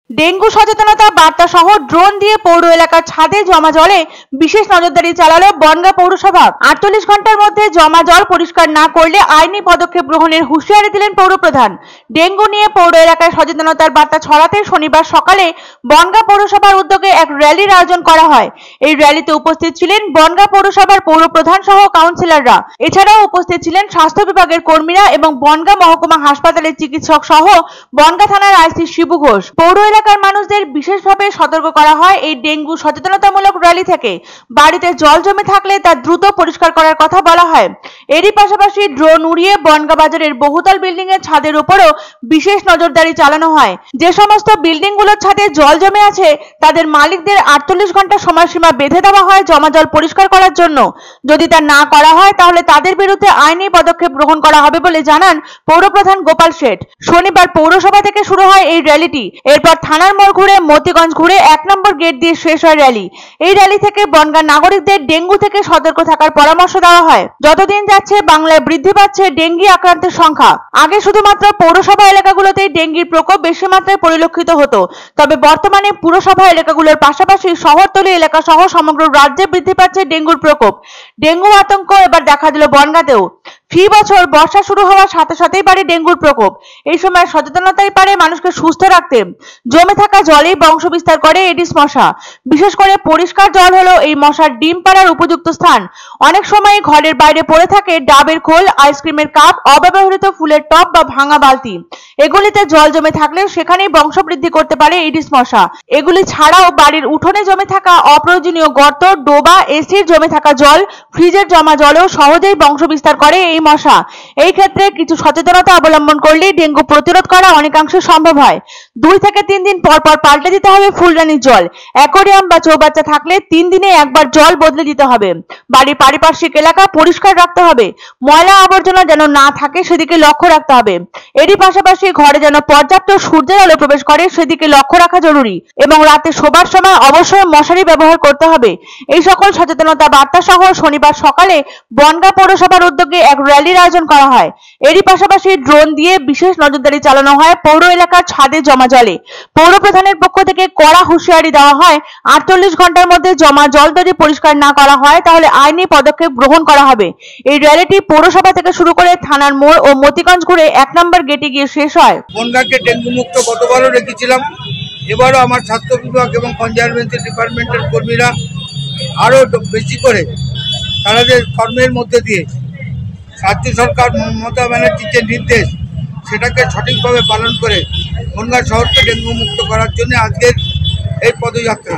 Dengue সচেতনতা বার্তা সহ ড্রোন দিয়ে পৌর এলাকার ছাদে জমা জলে বিশেষ নজরদারি চালালো বনগাঁ পৌরসভা। 48 ঘন্টার মধ্যে জমা জল পরিষ্কার না করলে আইনি পদক্ষেপ গ্রহণের হুঁশিয়ারি দিলেন পৌরপ্রধান। ডেঙ্গু নিয়ে পৌর এলাকায় সচেতনতার বার্তা ছড়াতে শনিবার সকালে বনগাঁ পৌরসভার উদ্যোগে এক র্যালির আয়োজন করা হয়। এই র্যালিতে উপস্থিত ছিলেন বনগাঁ পৌরসভার পৌরপ্রধান সহ কাউন্সিলররা। এছাড়াও উপস্থিত ছিলেন স্বাস্থ্য বিভাগের কর্মীরা এবং বনগাঁ মহকুমা হাসপাতালের চিকিৎসক সহ বনগাঁ থানার আইসি শিবু ঘোষ। পৌর এলাকার মানুষদের বিশেষভাবে সতর্ক করা হয় এই ডেঙ্গু সচেতনতামূলক র্যালি থেকে। বাড়িতে জল জমে থাকলে তা দ্রুত পরিষ্কার করার কথা বলা হয়। এরই পাশাপাশি ড্রোন উড়িয়ে বনগাঁ বাজারের বহুতল বিল্ডিং এর ছাদের উপরও বিশেষ নজরদারি চালানো হয়। যে সমস্ত বিল্ডিং গুলোর ছাদে জল জমে আছে তাদের মালিকদের 48 ঘন্টা সময়সীমা বেঁধে দেওয়া হয় জমা জল পরিষ্কার করার জন্য। যদি তা না করা হয় তাহলে তাদের বিরুদ্ধে আইনি পদক্ষেপ গ্রহণ করা হবে বলে জানান পৌরপ্রধান গোপাল শেঠ। শনিবার পৌরসভা থেকে শুরু হয় এই র্যালিটি। এরপর থানার মোড় ঘুরে মতিগঞ্জ ঘুরে 1 নম্বর গেট দিয়ে শেষ হয় র্যালি। এই র্যালি থেকে বনগাঁ নাগরিকদের ডেঙ্গু থেকে সতর্ক থাকার পরামর্শ দেওয়া হয়। যতদিন যাচ্ছে বাংলায় বৃদ্ধি পাচ্ছে ডেঙ্গি আক্রান্তের সংখ্যা। আগে শুধুমাত্র পৌরসভা এলাকাগুলোতেই ডেঙ্গির প্রকোপ বেশি মাত্রায় পরিলক্ষিত হতো, তবে বর্তমানে পুরসভা এলাকাগুলোর পাশাপাশি শহরতলি এলাকা সহ সমগ্র রাজ্যে বৃদ্ধি পাচ্ছে ডেঙ্গুর প্রকোপ। ডেঙ্গু আতঙ্ক এবার দেখা দিল বনগাঁতেও। ফি বছর বর্ষা শুরু হওয়ার সাথে সাথেই বাড়ে ডেঙ্গুর প্রকোপ। এই সময় সচেতনতাই পারে মানুষকে সুস্থ রাখতে। জমে থাকা জলেই বংশ বিস্তার করে এডিস মশা। বিশেষ করে পরিষ্কার জল হলো এই মশার ডিম পাড়ার উপযুক্ত স্থান। অনেক সময় ঘরের বাইরে পড়ে থাকে ডাবের খোল, আইসক্রিমের কাপ, অব্যবহৃত ফুলের টব বা ভাঙা বালতি। এগুলিতে জল জমে থাকলে সেখানেই বংশবৃদ্ধি করতে পারে এডিস মশা। এগুলি ছাড়াও বাড়ির উঠোনে জমে থাকা অপ্রয়োজনীয় গর্ত, ডোবা, এসির জমে থাকা জল, ফ্রিজের জমা জলেও সহজেই বংশ বিস্তার করে এই মশা। এই ক্ষেত্রে কিছু সচেতনতা অবলম্বন করলেই ডেঙ্গু প্রতিরোধ করা অনেকাংশে সম্ভব হয়। 2 থেকে 3 দিন পর পর পাল্টে দিতে হবে ফুলদানির জল। অ্যাকোয়ারিয়াম বা চৌবাচ্চা থাকলে 3 দিনে একবার জল বদলে দিতে হবে। বাড়ির পারিপার্শ্বিক এলাকা পরিষ্কার রাখতে হবে। ময়লা আবর্জনা যেন না থাকে সেদিকে লক্ষ্য রাখতে হবে। এরই পাশাপাশি ঘরে যেন পর্যাপ্ত সূর্যের আলো প্রবেশ করে সেদিকে লক্ষ্য রাখা জরুরি এবং রাতে শোবার সময় অবশ্যই মশারি ব্যবহার করতে হবে। এই সকল সচেতনতা বার্তা সহ শনিবার সকালে বনগাঁ পৌরসভার উদ্যোগে এক র্যালির আয়োজন করা হয়। এরই পাশাপাশি ড্রোন দিয়ে বিশেষ নজরদারি চালানো হয় পৌর এলাকার ছাদে জমা জলে। পৌর প্রধানের পক্ষ থেকে কড়া হুঁশিয়ারি দেওয়া হয় 48 ঘন্টার মধ্যে জমা জল যদি পরিষ্কার না করা হয় তাহলে আইনি পদক্ষেপ গ্রহণ করা হবে। এই র্যালিটি পৌরসভা থেকে শুরু করে থানার মোড় ও মতিগঞ্জ ঘুরে 1 নম্বর গেটে গিয়ে শেষ হয়। বনগাঁকে ডেঙ্গু মুক্ত গতবারও রেখেছিলাম, এবারও আমার স্বাস্থ্য বিভাগ এবং কনজারভেন্সি ডিপার্টমেন্টের কর্মীরা আরও বেশি করে তাদের কর্মের মধ্যে দিয়ে রাজ্য সরকার মমতা ব্যানার্জির যে নির্দেশ সেটাকে সঠিকভাবে পালন করে বনগাঁ শহরকে ডেঙ্গু মুক্ত করার জন্য আজকের এই পদযাত্রা।